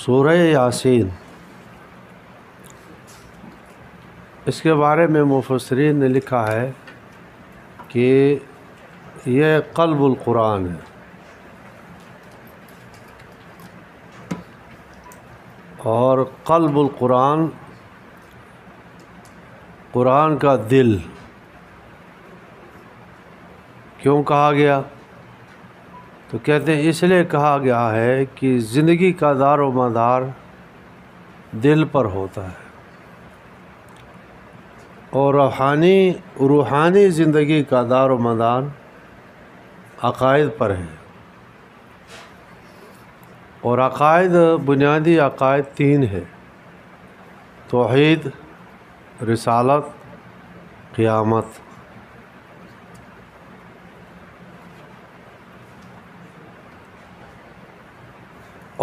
سورہ یاسین، اس کے بارے میں مفسرین نے لکھا ہے کہ یہ قلب القرآن ہے، اور قلب القرآن قرآن کا دل کیوں کہا گیا؟ تو کہتے ہیں اس لیے کہا گیا ہے کہ زندگی کا دار و مدار دل پر ہوتا ہے، اور روحانی زندگی کا دار و مدار عقائد پر ہے، اور عقائد بنیادی عقائد 3 ہے: توحید، رسالت، قیامت۔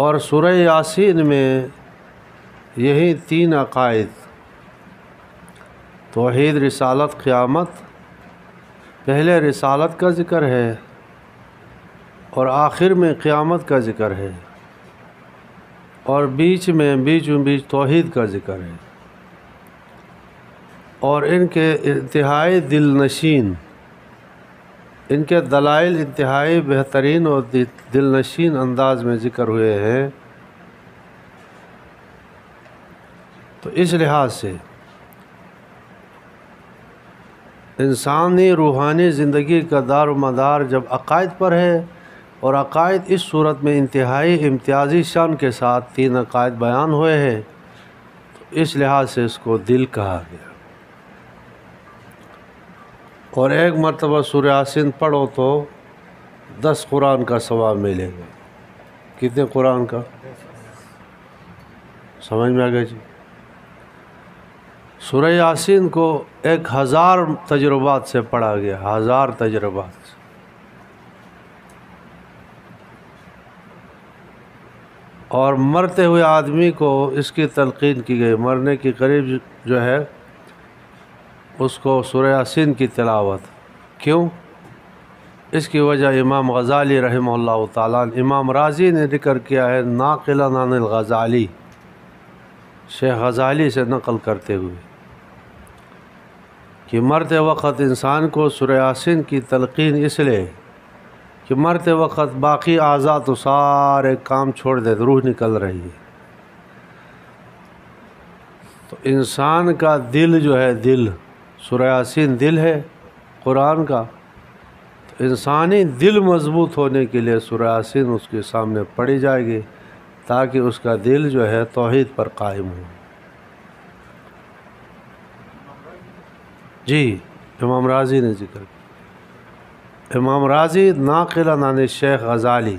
اور سورہ یاسین میں یہی 3 عقائد توحید، رسالت، قیامت، پہلے رسالت کا ذکر ہے اور آخر میں قیامت کا ذکر ہے، اور بیچ میں توحید کا ذکر ہے، اور ان کے انتہائی دل نشین، ان کے دلائل انتہائی بہترین اور دل نشین انداز میں ذکر ہوئے ہیں۔ تو اس لحاظ سے انسانی روحانی زندگی کا دار و مدار جب عقائد پر ہے، اور عقائد اس صورت میں انتہائی امتیازی شان کے ساتھ 3 عقائد بیان ہوئے ہیں، تو اس لحاظ سے اس کو دل کہا گیا۔ اور ایک مرتبہ سورہ یاسین پڑھو تو 10 قرآن کا ثواب ملے گا۔ کتنے قرآن کا؟ سمجھ میں آ گیا جی؟ سورہ یاسین کو 1000 تجربات سے پڑھا گیا، 1000 تجربات سے۔ اور مرتے ہوئے آدمی کو اس کی تلقین کی گئی، مرنے کے قریب جو ہے اس کو سورہ یاسین کی تلاوت۔ کیوں؟ اس کی وجہ امام غزالی رحمہ اللہ تعالیٰ، امام رازی نے ذکر کیا ہے ناقلا عن الغزالی، شیخ غزالی سے نقل کرتے ہوئے، کہ مرتے وقت انسان کو سورہ یاسین کی تلقین اس لیے کہ مرتے وقت باقی اعضاء تو سارے کام چھوڑ دے، روح نکل رہی ہے، تو انسان کا دل جو ہے، دل سورہ یاسین دل ہے قرآن کا، تو انسانی دل مضبوط ہونے کے لیے سورہ یاسین اس کے سامنے پڑھی جائے گی، تاکہ اس کا دل جو ہے توحید پر قائم ہو۔ جی، امام رازی نے ذکر کیا، امام رازی ناقلا عن شیخ غزالی۔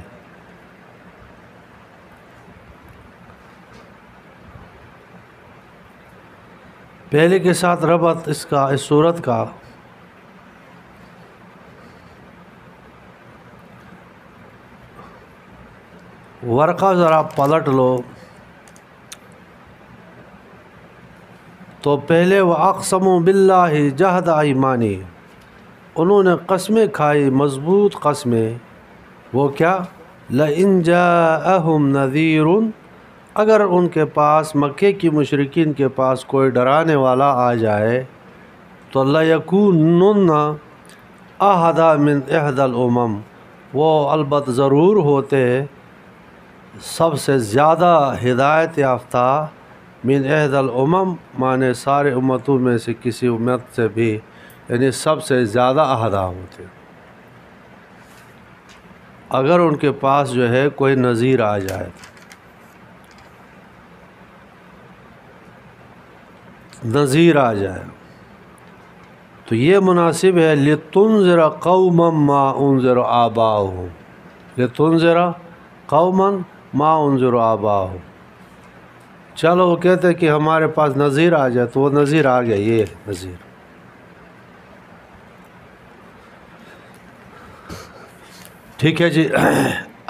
پہلے کے ساتھ ربط اس صورت کا، ورقہ ذرا پلٹ لو تو پہلے وَأَقْسَمُوا بِاللَّهِ جَهْدَ أَيْمَانِهِمْ، انہوں نے قسمیں کھائی، مضبوط قسمیں۔ وہ کیا؟ لَإِنْ جَاءَهُمْ نَذِيرٌ، اگر ان کے پاس، مکے کی مشرکین کے پاس کوئی ڈرانے والا آ جائے تو لَيَكُونُنَّ أَهْدَى مِنْ إِحْدَى الْأُمَمِ، وہ البتہ ضرور ہوتے سب سے زیادہ ہدایت یافتہ، من إِحْدَى الْأُمَمِ مانے سارے امتوں میں سے کسی امت سے بھی، یعنی سب سے زیادہ اہدا ہوتے اگر ان کے پاس جو ہے کوئی نذیر آ جائے، نذیر آ جائے، تو یہ مناسب ہے لِتُنذِرَ قَوْمًا مَا أُنذِرَ آبَاؤُهُمْ، لِتُنذِرَ قَوْمًا مَا أُنذِرَ آبَاؤُهُمْ۔ چلو وہ کہتے کہ ہمارے پاس نذیر آ جائے، تو وہ نذیر آ گیا، یہ نذیر۔ ٹھیک ہے جی،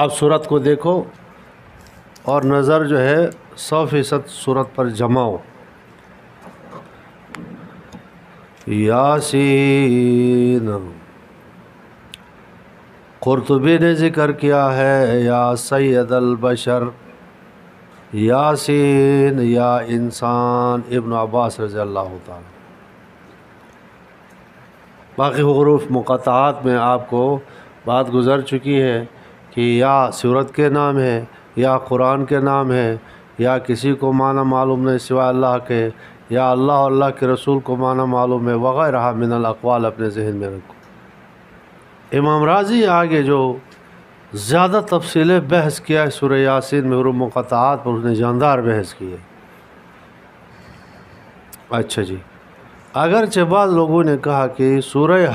اب صورت کو دیکھو اور نظر جو ہے 100% صورت پر جماؤ۔ یاسین، قرطبی نے ذکر کیا ہے یا سید البشر، یاسین یا انسان، ابن عباس رضی اللہ تعالیٰ۔ باقی حروف مقطعات میں آپ کو بات گزر چکی ہے کہ یا سورت کے نام ہے، یا قرآن کے نام ہے، یا کسی کو معنی معلوم نہیں سوائے اللہ کے، یا اللہ اور اللہ کے رسول کو معنی معلوم ہے، وغیرہ من الاقوال اپنے ذہن میں رکھو۔ امام راضی آگے جو زیادہ تفصیل بحث کیا ہے سورہ یاسین میں حروف مقطعات پر، اس نے جاندار بحث کی ہے۔ اچھا جی، اگرچہ بعض لوگوں نے کہا کہ سورہ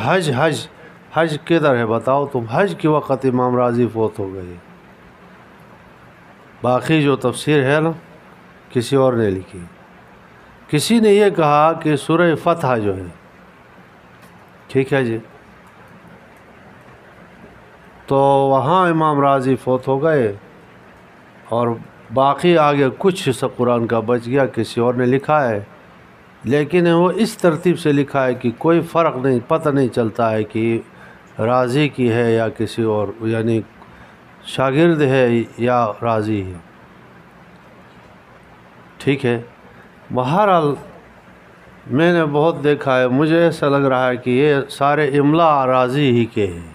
حج کدھر ہے بتاؤ تم، حج کے وقت امام راضی فوت ہو گئے۔ باقی جو تفسیر ہے نا کسی اور نے لکھی۔ کسی نے یہ کہا کہ سورہ فتح جو ہے، ٹھیک ہے جی، تو وہاں امام راضی فوت ہو گئے اور باقی آگے کچھ حصہ قرآن کا بچ گیا، کسی اور نے لکھا ہے، لیکن وہ اس ترتیب سے لکھا ہے کہ کوئی فرق نہیں، پتہ نہیں چلتا ہے کہ راضی کی ہے یا کسی اور، یعنی شاگرد ہے یا راضی ہے، ٹھیک ہے۔ بہرحال میں نے بہت دیکھا ہے، مجھے ایسا لگ رہا ہے کہ یہ سارے املا راضی ہی کے ہیں۔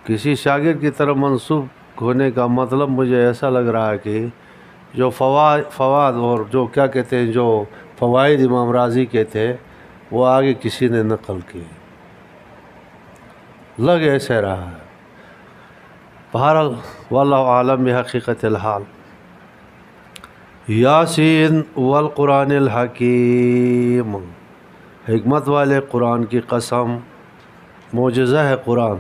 کسی شاگرد کی طرف منسوب ہونے کا مطلب مجھے ایسا لگ رہا ہے کہ جو فواد اور جو کیا کہتے ہیں، جو فوائد امام راضی کے تھے وہ آگے کسی نے نقل کیے، لگ ایسے رہا ہے۔ بہرحال واللہ عالم بحقیقت الحال۔ یاسین والقرآن الحکیم، حکمت والے قرآن کی قسم، معجزہ ہے قرآن۔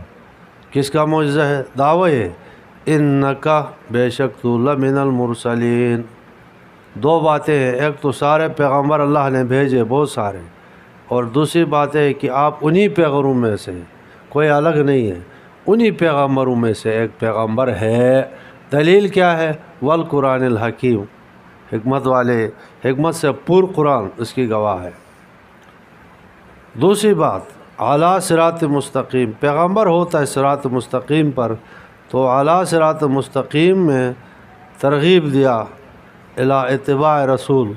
کس کا معجزہ ہے؟ دعوی ہے، انکا بے شک تو لمن المرسلین۔ دو باتیں ہیں، ایک تو سارے پیغمبر اللہ نے بھیجے بہت سارے، اور دوسری بات ہے کہ آپ انہی پیغمبروں میں سے، کوئی الگ نہیں ہے، انہی پیغمبروں میں سے ایک پیغمبر ہے۔ دلیل کیا ہے؟ والقرآن الحکیم، حکمت والے، حکمت سے پر قرآن اس کی گواہ ہے۔ دوسری بات، اعلیٰ صراط مستقیم، پیغمبر ہوتا ہے صراط مستقیم پر، تو اعلیٰ صراط مستقیم میں ترغیب دیا الی اتباع رسول،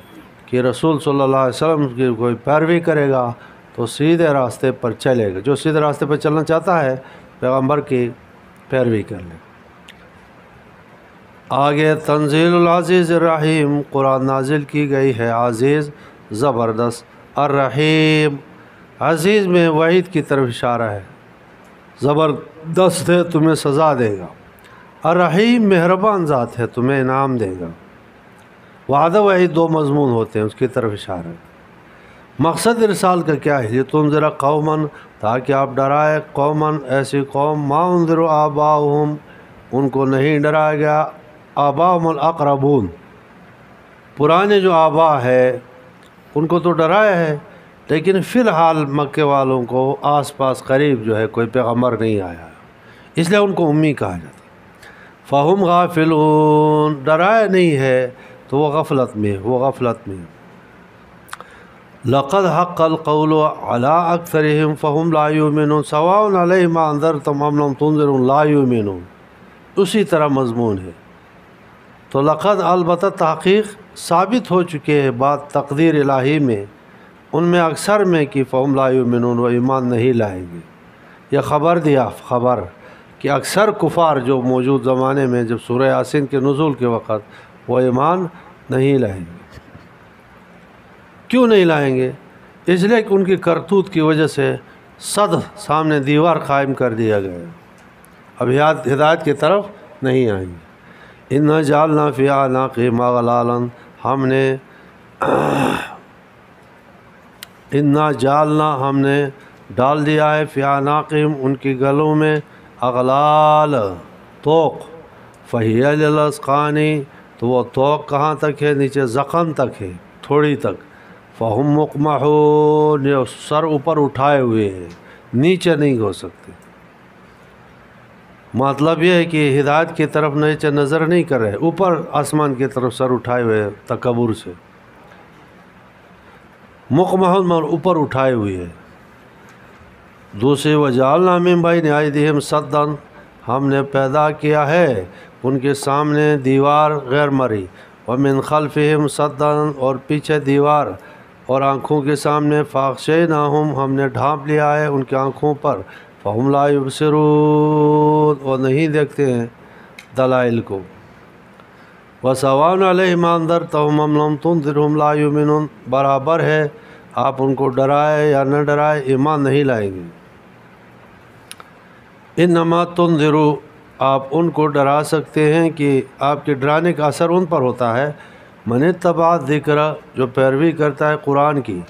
کہ رسول صلی اللہ علیہ وسلم کی کوئی پیروی کرے گا تو سیدھے راستے پر چلے گا، جو سیدھے راستے پر چلنا چاہتا ہے پیغمبر کی پیروی کر لے۔ آگے تنزیل العزیز الرحیم، قرآن نازل کی گئی ہے عزیز زبردست، الرحیم، عزیز میں وعید کی طرف اشارہ ہے، زبردست ہے تمہیں سزا دے گا، الرحیم مہربان ذات ہے تمہیں انعام دے گا۔ وعدہ وعید دو مضمون ہوتے ہیں، اس کی طرف اشارہ ہے۔ مقصد ارسال کا کیا ہے؟ لتنذر قوما، تاکہ آپ ڈرائے قوماً ایسی قوم، ما انذر آباؤہم، ان کو نہیں ڈرایا گیا، آباؤہم الاقربون، پرانے جو آبا ہے ان کو تو ڈرایا ہے، لیکن فی الحال مکے والوں کو آس پاس قریب جو ہے کوئی پیغمبر نہیں آیا، اس لیے ان کو امی کہا جاتا۔ فہم غافلون، ڈرایا نہیں ہے تو وہ غفلت میں، وہ غفلت میں۔ لقد حق القول علی اکثرہم فہم لا یؤمنون سواء علیہم انذرتم ام لم تنذروا لا یؤمنون، اسی طرح مضمون ہے۔ تو لقد البتہ تحقیق ثابت ہو چکے ہیں بات تقدیر الہی میں، ان میں اکثر میں کہ فہم لا یؤمنون، وہ ایمان نہیں لائیں گے۔ یہ خبر دیا، خبر کہ اکثر کفار جو موجود زمانے میں جب سورہ یاسین کے نزول کے وقت، وہ ایمان نہیں لائیں گے۔ کیوں نہیں لائیں گے؟ اس لیے کہ ان کی کرتوت کی وجہ سے صد سامنے دیوار قائم کر دیا گیا، اب ہدایت کی طرف نہیں آئیں گے۔ اِنَّا جَعَلْنَا فِي أَعْنَاقِهِمْ أَغْلَالًا، ہم نے اِنَّا جَعَلْنَا، ہم نے ڈال دیا ہے، فِي أَعْنَاقِهِمْ، ان کی گلوں میں، اغلال، توق، فَهِيَ لِلْأَذْقَانِ، تو وہ توق کہاں تک ہے؟ نیچے ذقن تک ہے، تھوڑی تک۔ فَهُمْ مُقْمَحُونَ، یہ سر اوپر اٹھائے ہوئے ہیں، نیچے نہیں ہو سکتے۔ مطلب یہ ہے کہ ہدایت کی طرف نیچے نظر نہیں کر رہے، اوپر آسمان کی طرف سر اٹھائے ہوئے تکبر سے، مقمحون اوپر اٹھائے ہوئے ہے۔ دوسری وجعلنا من بین ایدیہم سدا، ہم نے پیدا کیا ہے ان کے سامنے دیوار غیر مرئی، ومن خلفہم صدًا اور پیچھے دیوار اور آنکھوں کے سامنے، فاغشیناہم ہم نے ڈھانپ لیا ہے ان کی آنکھوں پر، فہم لا یبصرون اور نہیں دیکھتے ہیں دلائل کو، وسواء علیہم انذرتہم ام لم تنذرہم لا یؤمنون برابر ہے آپ ان کو ڈرائے یا نہ ڈرائے ایمان نہیں لائیں گے۔ انما تنذروا آپ ان کو ڈرا سکتے ہیں کہ آپ کے ڈرانے کا اثر ان پر ہوتا ہے، من اتبع ذکر جو پیروی کرتا ہے قرآن کی،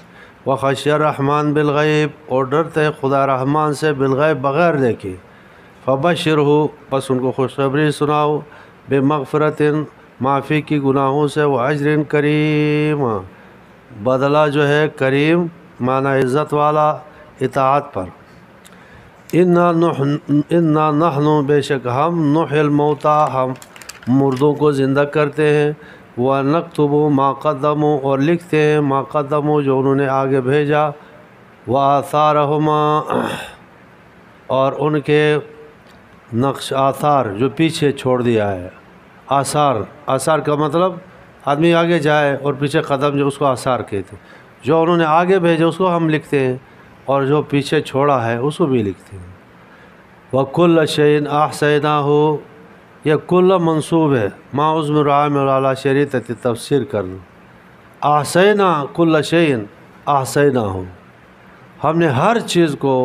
وخشی الرحمن بالغیب اور ڈرتے ہے خدا رحمان سے بالغیب بغیر دیکھے، فبشرہ پس ان کو خوشخبری سناؤ، بمغفرت معافی کی گناہوں سے، واجر کریم بدلہ جو ہے کریم معنی عزت والا اطاعت پر، انا نحن بے شک ہم نحیی الموتیٰ ہم مردوں کو زندہ کرتے ہیں، ونکتب ما قدموا اور لکھتے ہیں ما قدموا جو انہوں نے آگے بھیجا، وآثارہما اور ان کے نقش آثار جو پیچھے چھوڑ دیا ہے، آثار کا مطلب آدمی آگے جائے اور پیچھے قدم جو اس کو آثار کہتے ہیں، جو انہوں نے آگے بھیجا اس کو ہم لکھتے ہیں اور جو پیچھے چھوڑا ہے اس کو بھی لکھتے ہیں۔ وَكُلَّ شَيْءٍ أَحْصَيْنَاهُ یہ کل منصوب ہے، ما عزم عامل علی شریطت تفسیر کر لوں، احصینا کل شیء احصیناہ ہم نے ہر چیز کو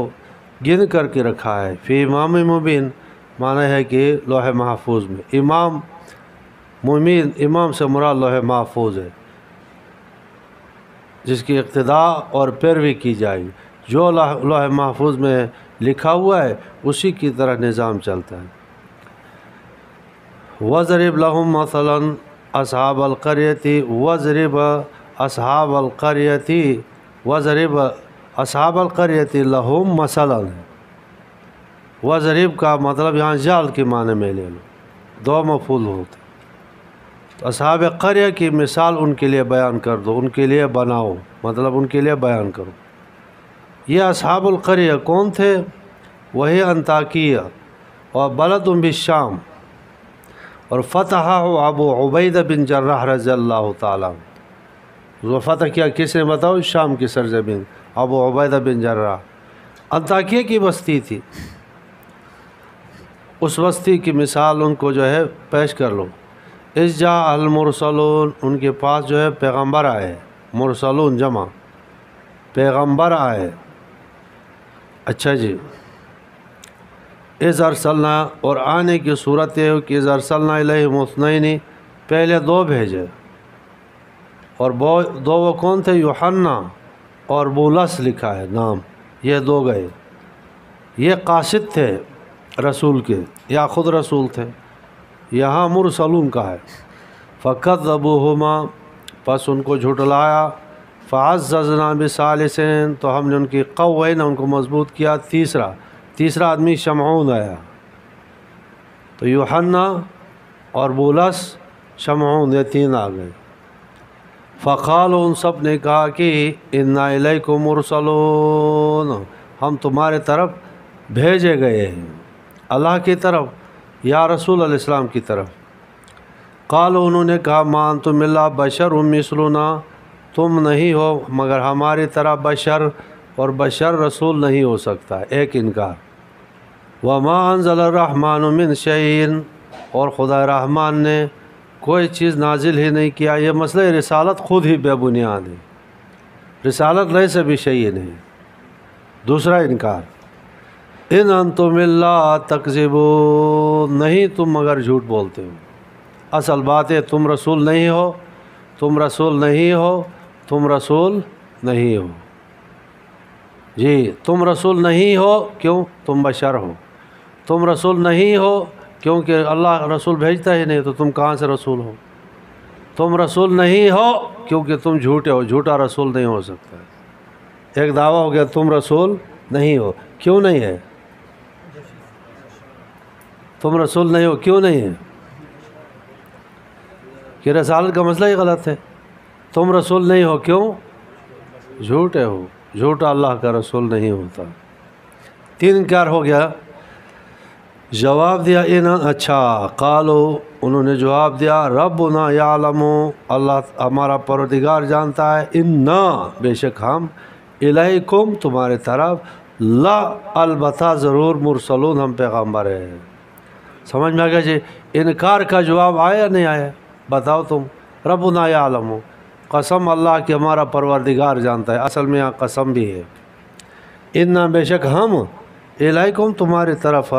گن کر کے رکھا ہے، فی امام مبین معنی ہے کہ لوح محفوظ میں، امام مبین امام سے مراد لوح محفوظ ہے جس کی اقتداء اور پیروی کی جائے گی، جو لوح محفوظ میں لکھا ہوا ہے اسی کی طرح نظام چلتا ہے۔ وَضْرِبْ لَهُمْ مَثَلًا أَصْحَابَ الْقَرْيَةِ وَضْرِبْ أَصْحَابَ الْقَرْيَةِ وَضْرِبْ أَصْحَابَ الْقَرْيَةِ لَهُمْ مَثَلًا، وَضْرِبْ کا مطلب یہاں جال کے معنی میں لے لو، دو مفعول ہوتے، تو اصحاب قریہ کی مثال ان کے لیے بیان کر دو، ان کے لیے بناؤ مطلب ان کے لیے بیان کرو۔ یہ اصحاب القریہ کون تھے؟ وہی انطاکیہ اور بلد بالشام، اور فتح ابو عبیدہ بن جراح رضی اللہ تعالیٰ، وہ فتح کیا کس نے بتاؤ؟ شام کی سرزمین، ابو عبیدہ بن جراح، انطاکیہ کی بستی تھی، اس بستی کی مثال ان کو جو ہے پیش کر لو۔ اذ جاء المرسلون ان کے پاس جو ہے پیغمبر آئے، مرسلون جمع پیغمبر آئے، اچھا جی، اذ ارسلنا اور آنے کی صورت یہ ہو کہ اذ ارسلنا الیہم اثنین پہلے دو بھیجے، اور دو وہ کون تھے؟ یوحنا اور بولس لکھا ہے نام، یہ دو گئے، یہ قاصد تھے رسول کے یا خود رسول تھے، یہاں مرسلون کا ہے۔ فکذبوہما پس ان کو جھٹلایا، فعززنا بثالثین تو ہم نے ان کی قوینا ان کو مضبوط کیا، تیسرا آدمی شمعون آیا، تو یوحنا اور بولس شمعون یہ تین آ گئے۔ فقالوا ان سب نے کہا کہ انا الیکم مرسلون ہم تمہارے طرف بھیجے گئے ہیں، اللہ کی طرف یا رسول علیہ السلام کی طرف۔ قالوا انہوں نے کہا ما انتم الا بشر مثلنا تم نہیں ہو مگر ہماری طرح بشر، اور بشر رسول نہیں ہو سکتا، ایک انکار۔ وما انزل الرحمن من شیء اور خدا رحمان نے کوئی چیز نازل ہی نہیں کیا، یہ مسئلہ رسالت خود ہی بے بنیاد ہے، رسالت لیس بشیء نہیں۔ دوسرا انکار، ان انتم الا تکذبون نہیں تم مگر جھوٹ بولتے ہو، اصل بات ہے تم رسول نہیں ہو، تم رسول نہیں ہو، تم رسول نہیں ہو، جی تم رسول نہیں ہو، کیوں؟ تم بشر ہو، تم رسول نہیں ہو کیونکہ اللہ رسول بھیجتا ہی نہیں، تو تم کہاں سے رسول ہو؟ تم رسول نہیں ہو کیونکہ تم جھوٹے ہو، جھوٹا رسول نہیں ہو سکتا۔ ایک دعویٰ ہو گیا تم رسول نہیں ہو، کیوں نہیں ہے؟ تم رسول نہیں ہو کیوں نہیں ہے؟ کہ رسالت کا مسئلہ ہی غلط ہے، تم رسول نہیں ہو کیوں؟ جھوٹے ہو، جھوٹا اللہ کا رسول نہیں ہوتا۔ تین انکار ہو گیا، جواب دیا اچھا قالو انہوں نے جواب دیا ربنا یعلم اللہ ہمارا پروردگار جانتا ہے انا بے شک ہم الیکم تمہارے طرف لا البتہ ضرور مرسلون ہم پیغمبر ہیں۔ سمجھ میں آ گیا جی؟ انکار کا جواب آیا نہیں آیا؟ بتاؤ تم۔ ربنا یعلم قسم اللہ کہ ہمارا پروردگار جانتا ہے، اصل میں یہاں قسم بھی ہے۔ انا بے شک ہم الیکم تمہاری طرف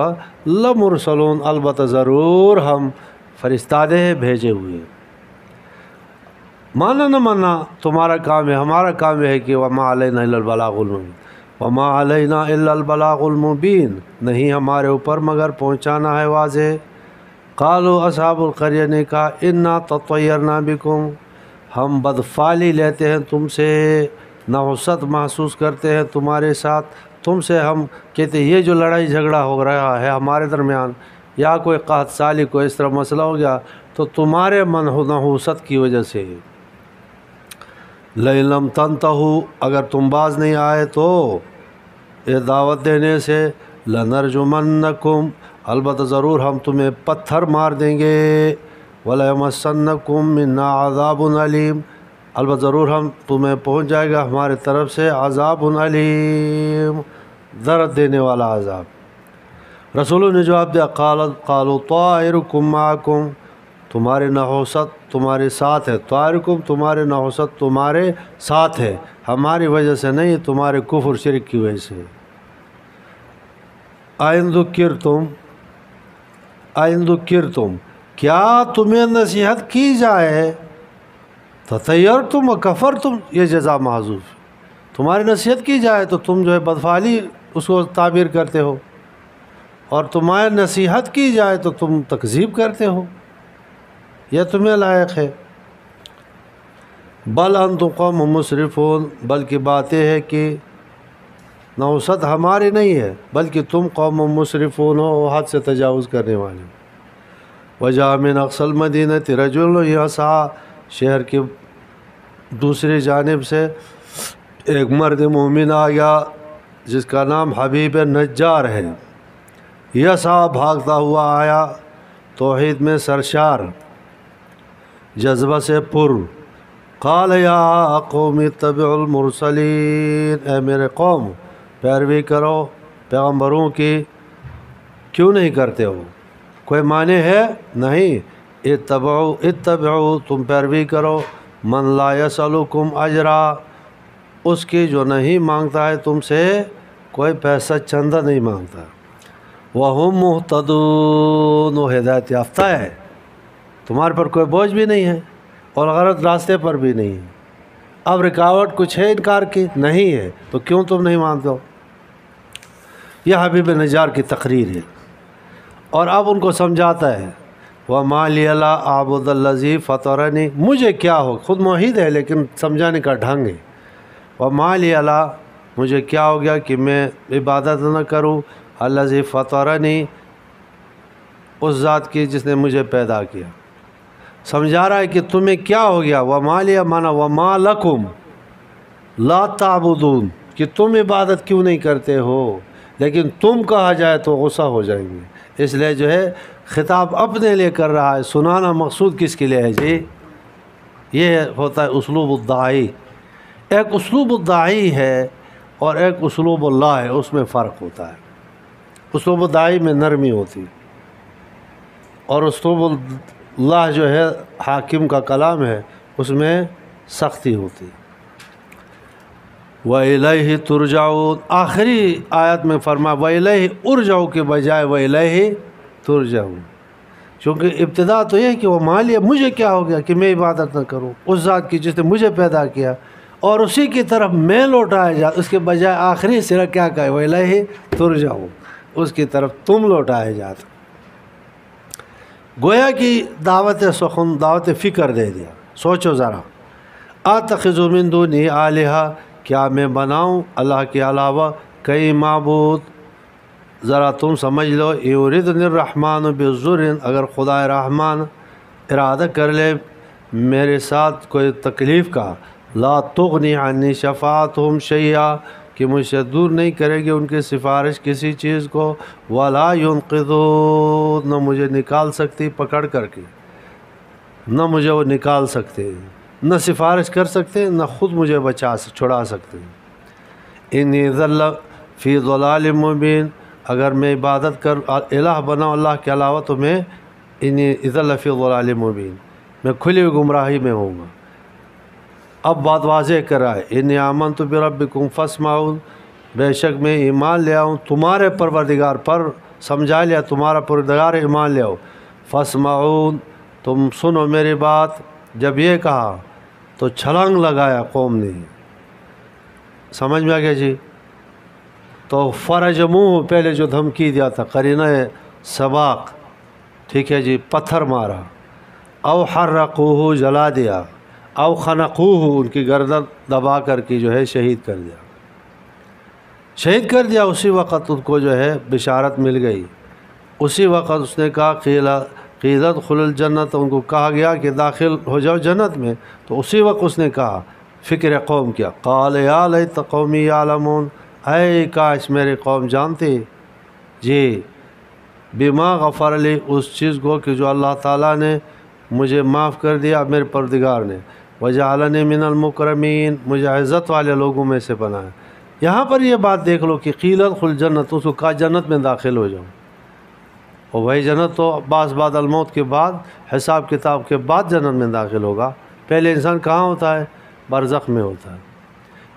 لمرسلون البتہ ضرور ہم فرستادے ہیں، بھیجے ہوئے۔ مانا نہ مانا تمہارا کام ہے، ہمارا کام ہے کہ وما علینا الا البلاغ المبین، وما علینا الا البلاغ المبین، نہیں ہمارے اوپر مگر پہنچانا ہے واضح۔ قالوا اصحاب القریہ نے کہا انا تطیرنا بکم ہم بدفعلی لیتے ہیں تم سے، نحوست محسوس کرتے ہیں تمہارے ساتھ، تم سے ہم کہتے ہیں یہ جو لڑائی جھگڑا ہو رہا ہے ہمارے درمیان یا کوئی قحط سالی کوئی اس طرح مسئلہ ہو گیا تو تمہارے نحوست کی وجہ سے۔ لئن لم تنتہوا اگر تم باز نہیں آئے تو یہ دعوت دینے سے، لنرجمنکم البتہ ضرور ہم تمہیں پتھر مار دیں گے، وَلَيَمَسَّنَّكُم مِّنَّا عَذَابٌ عَلِيمٌ البتہ ضرور ہم تمہیں پہنچ جائے گا ہمارے طرف سے عذاب علیم درد دینے والا عذاب۔ رسولوں نے جواب دیا قالوا طائرکم معکم تمہارے نحوست تمہارے ساتھ ہے، طائرکم تمہارے نحوست تمہارے ساتھ ہے، ہماری وجہ سے نہیں، تمہارے کفر شرک کی وجہ سے۔ اَإِن ذُكِّرْتُمْ کیا تمہیں نصیحت کی جائے، تطیرتم و کفرتم یہ جزا محذوف، تمہاری نصیحت کی جائے تو تم جو ہے بدفعلی اس کو تعبیر کرتے ہو، اور تمہاری نصیحت کی جائے تو تم تکذیب کرتے ہو، یہ تمہیں لائق ہے۔ بل انتم قوم مسرفون بلکہ بات یہ ہے کہ نحوست ہماری نہیں ہے بلکہ تم قوم مسرفون ہو، حد سے تجاوز کرنے والے۔ وجاء من اقصى المدینة رجل یسعی شہر کی دوسری جانب سے ایک مرد مومن آ گیا جس کا نام حبیب نجار ہے، یسعی بھاگتا ہوا آیا، توحید میں سرشار، جذبہ سے پر۔ قال یا قوم اتبعوا المرسلین اے میرے قوم پیروی کرو پیغمبروں کی، کیوں نہیں کرتے ہو؟ کوئی معنی ہے؟ نہیں۔ اتبعوا تم پیروی کرو، من لا یسألکم اجرا اس کی جو نہیں مانگتا ہے تم سے کوئی پیسہ چندہ نہیں مانگتا، وہم مہتدون وہ ہدایت یافتہ ہے، تمہارے پر کوئی بوجھ بھی نہیں ہے اور غلط راستے پر بھی نہیں ہے۔ اب رکاوٹ کچھ ہے انکار کی؟ نہیں ہے، تو کیوں تم نہیں مانتے ہو؟ یہ حبیب نجار کی تقریر ہے، اور اب ان کو سمجھاتا ہے وَمَا لِيَ لَا أَعْبُدَ الَّذِي فَطَرَنِي مجھے کیا ہو، خود موحد ہے لیکن سمجھانے کا ڈھنگ ہے۔ وَمَا لِيَ لَا مجھے کیا ہو گیا کہ میں عبادت نہ کروں الَّذِي فَطَرَنِي اس ذات کی جس نے مجھے پیدا کیا۔ سمجھا رہا ہے کہ تمہیں کیا ہو گیا، وَمَا لِيَ مانا وَمَا لَكُمْ لَا تَعْبُدُونَ کہ تم عبادت کیوں نہیں کرتے ہو، لیکن تم کہا جائے تو غصہ ہو جائیں گے، اس لیے جو ہے خطاب اپنے لیے کر رہا ہے، سنانا مقصود کس کے لیے ہے جی؟ یہ ہوتا ہے اسلوب الداعی۔ ایک اسلوب الداعی ہے اور ایک اسلوب اللہ ہے، اس میں فرق ہوتا ہے۔ اسلوب الداعی میں نرمی ہوتی اور اسلوب اللہ جو ہے حاکم کا کلام ہے اس میں سختی ہوتی۔ وَإِلَيْهِ تُرْجَعُونَ آخری آیت میں فرما وَإِلَيْهِ ارجعوا کے بجائے وَإِلَيْهِ تُرْجَعُونَ، چونکہ ابتدا تو یہ کہ وہ مالیہ مجھے کیا ہو گیا کہ میں عبادت نہ کروں اس ذات کی جس نے مجھے پیدا کیا، اور اسی کی طرف میں لوٹایا جا، اس کے بجائے آخری سرا کیا کہا وَإِلَيْهِ تُرْجَعُونَ اس کی طرف تم لوٹائے جاتے، گویا کی دعوت سخن دعوت فکر دے دیا۔ سوچو ذرا، اتخذ من دونہ آلہہ کیا میں بناؤں اللہ کے علاوہ کئی معبود؟ ذرا تم سمجھ لو، یردنی الرحمن بضر اگر خدا رحمان ارادہ کر لے میرے ساتھ کوئی تکلیف کا، لا تغنی عنی شفاعتہم شیئا کہ کہ مجھ سے دور نہیں کرے گی ان کی سفارش کسی چیز کو، ولا ينقذون، نہ مجھے نکال سکتی پکڑ کر کے، نہ مجھے وہ نکال سکتے، نہ سفارش کر سکتے، نہ خود مجھے چھڑا سکتے۔ انی ذل فی ضلال مبین، اگر میں عبادت کر الہ بناؤں اللہ کے علاوہ تو میں انی ذل فی ضلال مبین، میں کھلی ہوئی گمراہی میں ہوں گا۔ اب بات واضح کرائے، انی آمنت بربکم فاسمعون، بے شک میں ایمان لے آؤں تمہارے پروردگار پر، سمجھا لیا تمہارا پروردگار ایمان لے آؤ، فاسمعون، تم سنو میری بات۔ جب یہ کہا تو چھلانگ لگایا قوم نے، سمجھ میں آ گیا جی؟ تو فرجموہ، پہلے جو دھمکی دیا تھا قرینہ سباق، ٹھیک ہے جی، پتھر مارا، او حرقوہ، جلا دیا، او خنقوہ، ان کی گردن دبا کر کے جو ہے شہید کر دیا، شہید کر دیا۔ اسی وقت ان کو جو ہے بشارت مل گئی، اسی وقت اس نے کہا قیل ادخل الجنت، ان کو کہا گیا کہ داخل ہو جاؤ جنت میں، تو اسی وقت اس نے کہا، فکر قوم کیا، قال یا لیت قومی یعلمون، اے کاش میرے قوم جانتے جی، بما غفر لی، اس چیز کو کہ جو اللہ تعالیٰ نے مجھے معاف کر دیا، میرے پروردگار نے، وجعلنی من المکرمین، مجھے عزت والے لوگوں میں سے بنایا۔ یہاں پر یہ بات دیکھ لو کہ قیل ادخل الجنت، اس کو کہا جنت میں داخل ہو جاؤ، اور وہی جنت تو بعد الموت کے بعد، حساب کتاب کے بعد جنت میں داخل ہوگا، پہلے انسان کہاں ہوتا ہے؟ برزخ میں ہوتا ہے۔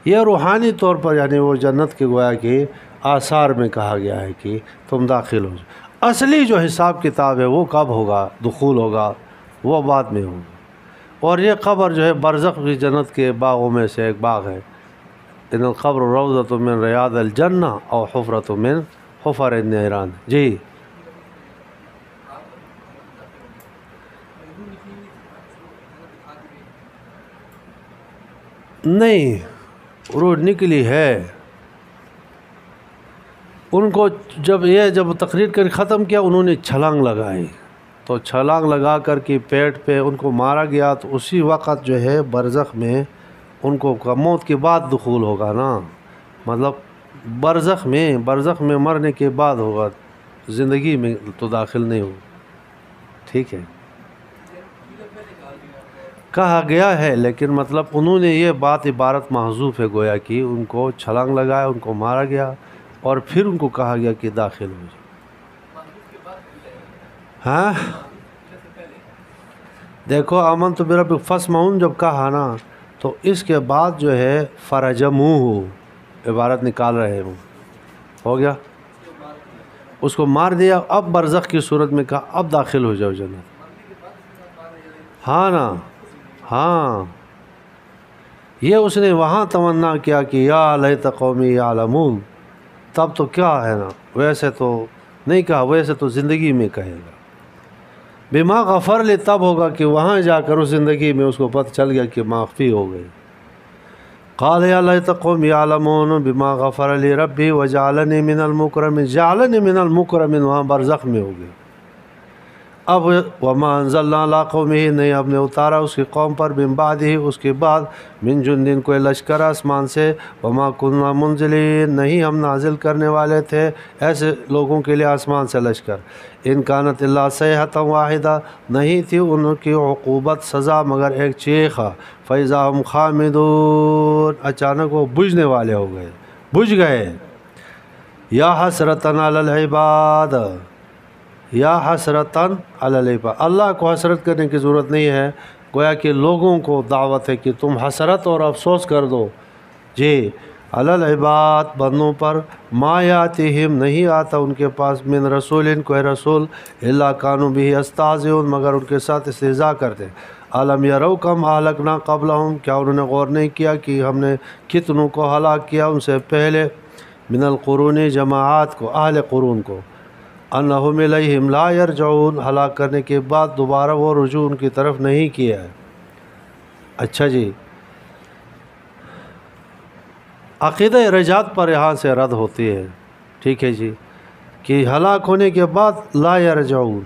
یہ روحانی طور پر یعنی وہ جنت کے گویا کہ آثار میں کہا گیا ہے کہ تم داخل ہو جاؤ۔ اصلی جو حساب کتاب ہے وہ کب ہوگا، دخول ہوگا، وہ بعد میں ہوگا۔ اور یہ قبر جو ہے برزخ بھی جنت کے باغوں میں سے ایک باغ ہے، ان القبر روضۃ من ریاض الجنہ اور حفرۃ من حفر النیران۔ جی نہیں، روح نکلی ہے ان کو۔ جب تقریر کر ختم کیا، انہوں نے چھلانگ لگائی، تو چھلانگ لگا کر کے پیٹ پہ ان کو مارا گیا، تو اسی وقت جو ہے برزخ میں ان کو موت کے بعد دخول ہوگا نا، مطلب برزخ میں مرنے کے بعد ہوگا، زندگی میں تو داخل نہیں ہوگا، ٹھیک ہے، کہا گیا ہے، لیکن مطلب انہوں نے یہ بات عبارت محذوف ہے، گویا کہ ان کو چھلانگ لگایا، ان کو مارا گیا، اور پھر ان کو کہا گیا کہ داخل ہو جائے۔ ہاں دیکھو، آمنت بربکم فاسمعون جب کہا نا، تو اس کے بعد جو ہے فرجموہ عبارت نکال رہے ہوں، ہو گیا، اس کو مار دیا۔ اب برزخ کی صورت میں کہا اب داخل ہو جاؤ جنت، ہاں نا، ہاں، یہ اس نے وہاں تمنا کیا کہ یا لیت قومی یعلمون، تب تو کیا ہے نا، ویسے تو نہیں کہا، ویسے تو زندگی میں کہے گا، بما غفر لی تب ہوگا کہ وہاں جا کر اس زندگی میں اس کو پتہ چل گیا کہ معافی ہو گئی۔ قال یا لیت قومی یعلمون بما غفر لی ربی وجعلنی من المکرمین، جعلنی من المکرمین وہاں برزخ میں ہو گیا۔ اب وما انزلنا علی قومہ، نہیں ہم نے اتارا اس کی قوم پر، من بعدہ اس کے بعد، من جندin کوئی لشکر آسمان سے، وما کننا منزلین، نہیں ہم نازل کرنے والے تھے ایسے لوگوں کے لیے آسمان سے لشکر، ان کانت الا صیحۃ واحدہ، نہیں تھی ان کی عقوبت سزا مگر ایک چیخ، فاذا ہم خامدون، اچانک وہ بجھنے والے ہو گئے، بجھ گئے۔ یا حسرتن علی العباد، یا حسرتاً علی العباد، اللہ کو حسرت کرنے کی ضرورت نہیں ہے، گویا کہ لوگوں کو دعوت ہے کہ تم حسرت اور افسوس کر دو، جی، علی العباد بندوں پر، ما یاتہم نہیں آتا ان کے پاس، من رسول کوئی رسول، الا کانوا بہ یستہزئون مگر ان کے ساتھ استہزاء کرتے۔ الم یروا کم اہلکنا قبلہم، کیا انہوں نے غور نہیں کیا کہ ہم نے کتنوں کو ہلاک کیا ان سے پہلے، من القرون جماعات کو، اہل قرون کو، انہم الیہم لا یرجعون، ہلاک کرنے کے بعد دوبارہ وہ رجوع ان کی طرف نہیں کیا ہے۔ اچھا جی، عقیدہ رجعت پر یہاں سے رد ہوتی ہے، ٹھیک ہے جی، کہ ہلاک ہونے کے بعد لا یرجعون۔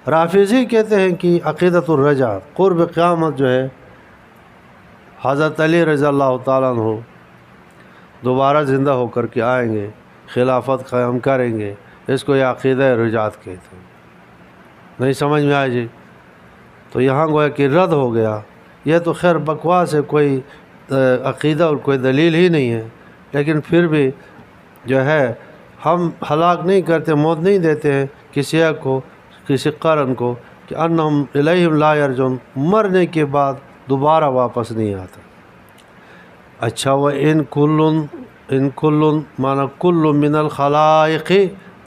رافضی کہتے ہیں کہ عقیدۃ الرجع، قرب قیامت جو ہے، حضرت علی رضی اللہ تعالیٰ عنہ دوبارہ زندہ ہو کر کے آئیں گے، خلافت قائم کریں گے، اس کو یہ عقیدہ رجعت کہتے ہیں۔ نہیں سمجھ میں آئے جی؟ تو یہاں گویا کہ رد ہو گیا۔ یہ تو خیر بکواس ہے، کوئی عقیدہ اور کوئی دلیل ہی نہیں ہے، لیکن پھر بھی جو ہے ہم ہلاک نہیں کرتے، موت نہیں دیتے ہیں کسی ایک کو، کسی قرن کو، کہ انہم الیہم لا یرجعون، مرنے کے بعد دوبارہ واپس نہیں آتا۔ اچھا، وہ ان کل معنی کل من الخلائق،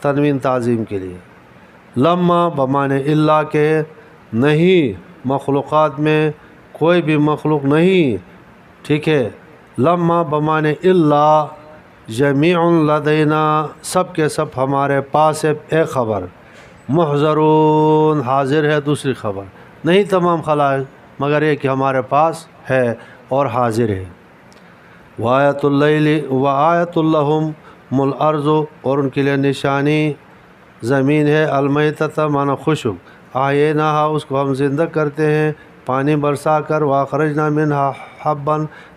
تنوین تعظیم کے لیے، لما بمانے اللہ کے، نہیں مخلوقات میں کوئی بھی مخلوق نہیں، ٹھیک ہے، لما بمانے اللہ، جمیع لدینا، سب کے سب ہمارے پاس ہے، ایک خبر، محضرون، حاضر ہے دوسری خبر، نہیں تمام خلائق مگر یہ کہ ہمارے پاس ہے اور حاضر ہے۔ وآیت اللیل وآیت لہم الارض، اور ان کے لیے نشانی زمین ہے، المیتۃ معنی خشک، احییناہا، اس کو ہم زندہ کرتے ہیں پانی برسا کر، واخرجنا منہا حبا،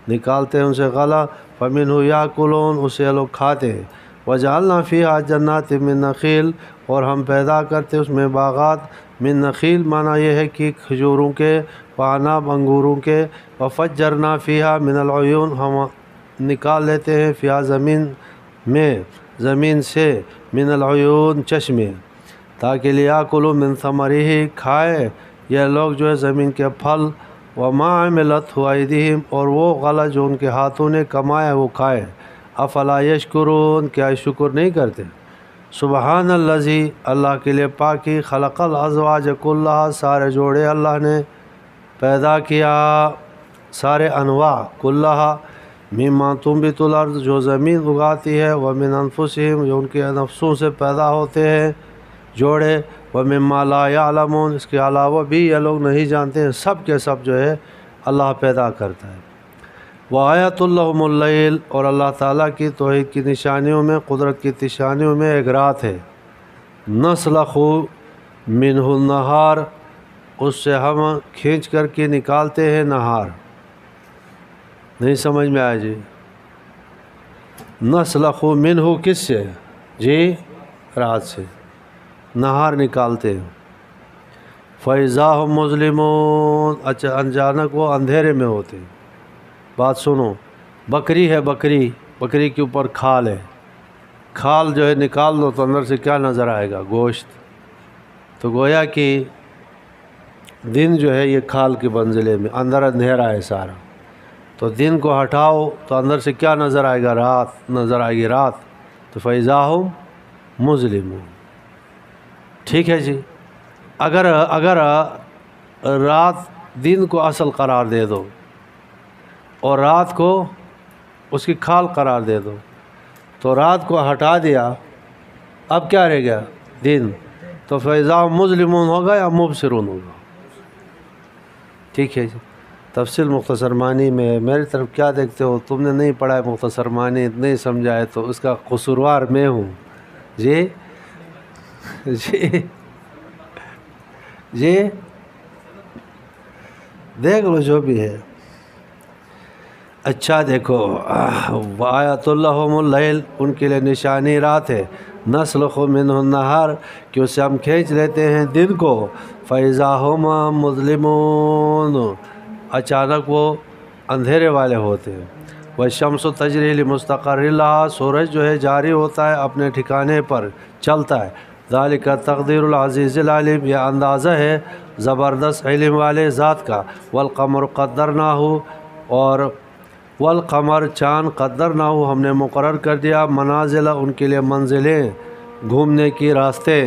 نکالتے ہیں ان سے غلہ، فمنہ یاکلون، اسے لوگ کھاتے ہیں، وجعلنا فیہا جنات من نخیل، اور ہم پیدا کرتے اس میں باغات، من نخیل معنی یہ ہے کہ کھجوروں کے، وعناب انگوروں کے، وفجرنا فیہا من العیون، ہم نکال لیتے ہیں فیہا زمین سے، من العیون چشمے، تاکہ لیاکلوا من ثمرہ، کھائے یہ لوگ جو ہے زمین کے پھل، وما عملتہ ایدیہم، اور وہ غلہ جو ان کے ہاتھوں نے کمایا وہ کھائے، افلا یشکرون، کیا شکر نہیں کرتے؟ سبحان الذی، اللہ کے لیے پاکی، خلق الازواج کلھا، سارے جوڑے اللہ نے پیدا کیا، سارے انواع، کلھا مما تنبت الارض، جو زمین اگاتی ہے، ومن انفسہم، جو ان کے نفسوں سے پیدا ہوتے ہیں جوڑے، ومما لا یعلمون، اس کے علاوہ بھی یہ لوگ نہیں جانتے ہیں، سب کے سب جو ہے اللہ پیدا کرتا ہے۔ وآیت لہم اللیل، اور اللہ تعالیٰ کی توحید کی نشانیوں میں، قدرت کی نشانیوں میں ایک رات ہے، نسلخ منہ النہار، اس سے ہم کھینچ کر کے نکالتے ہیں نہار۔ نہیں سمجھ میں آیا جی؟ نسلخ منہ کس سے؟ جی رات سے نہار نکالتے ہیں، فَإِذَا هُمْ مُظْلِمُونَ، اچھا اچانک وہ اندھیرے میں ہوتے ہیں۔ بات سنو، بکری ہے، بکری کے اوپر کھال ہے، کھال جو ہے نکال دو تو اندر سے کیا نظر آئے گا؟ گوشت۔ تو گویا کہ دن جو ہے یہ کھال کے منزلے میں، اندر اندھیرا ہے سارا، تو دن کو ہٹاؤ تو اندر سے کیا نظر آئے گا؟ رات نظر آئے گی، رات، تو فَإِذَا هُمْ مُظْلِمُونَ، ٹھیک ہے جی۔ اگر رات دن کو اصل قرار دے دو اور رات کو اس کی کھال قرار دے دو، تو رات کو ہٹا دیا، اب کیا رہ گیا؟ دن، تو فَإِذَا هُمْ مُظْلِمُونَ ہوگا یا مُبْصِرُونَ ہوگا؟ ٹھیک ہے جی۔ تفصیل مختصر معنی میں میری طرف کیا دیکھتے ہو؟ تم نے نہیں پڑھا ہے مختصر معنی، نہیں سمجھا ہے، تو اس کا قصوروار میں ہوں جی جی جی، دیکھ لو جو بھی ہے۔ اچھا دیکھو، وآیت لہم اللیل، ان کے لیے نشانی رات ہے، نسلخ منہ النہار، کہ اسے ہم کھینچ لیتے ہیں دن کو، فَإِذَا هُمْ مُظْلِمُونَ، اچانک وہ اندھیرے والے ہوتے ہیں۔ وَالشَّمْسُ تَجْرِي لِمُسْتَقَرٍّ لَهَا، سورج جو ہے جاری ہوتا ہے اپنے ٹھکانے پر چلتا ہے، ذالک تقدیر العزیز العلیم، یہ اندازہ ہے زبردست علم والے ذات کا، والقمر قدرناہ، اور والقمر چاند قدرناہ ہم نے مقرر کر دیا، منازل ان کے لیے منزلیں، گھومنے کی راستے،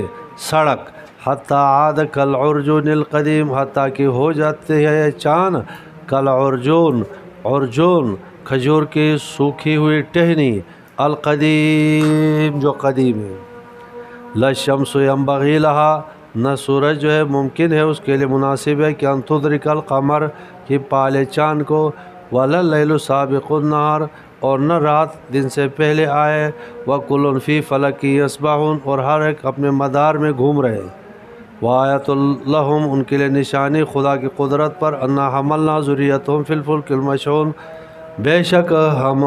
سڑک، حتی عاد کالعرجون القدیم، حتیٰ کہ ہو جاتے ہے چاند کالعرجون، عرجون کھجور کی سوکھی ہوئی ٹہنی، القدیم جو قدیم ہے، لا الشمس ينبغي لها، نہ سورج جو ہے ممکن ہے اس کے لیے مناسب ہے کہ ان تدرک القمر، کہ پالے چاند کو، ولا اللیل سابق النہار، اور نہ رات دن سے پہلے آئے، وکل فی فلک یسبحون، اور ہر ایک اپنے مدار میں گھوم رہے۔ وآیت لہم، ان کے لیے نشانی خدا کی قدرت پر، انا حملنا ذریتہم فی الفلک المشحون، بے شک ہم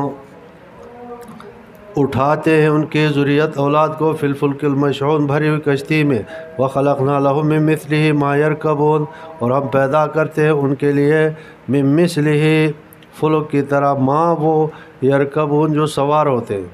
اٹھاتے ہیں ان کی ذریت اولاد کو فی الفلک المشحون بھری ہوئی کشتی میں، وخلقنا لهم من مثله ما يركبون، اور ہم پیدا کرتے ہیں ان کے لیے من مثله فلک کی طرح ما وہ یرکبون جو سوار ہوتے ہیں۔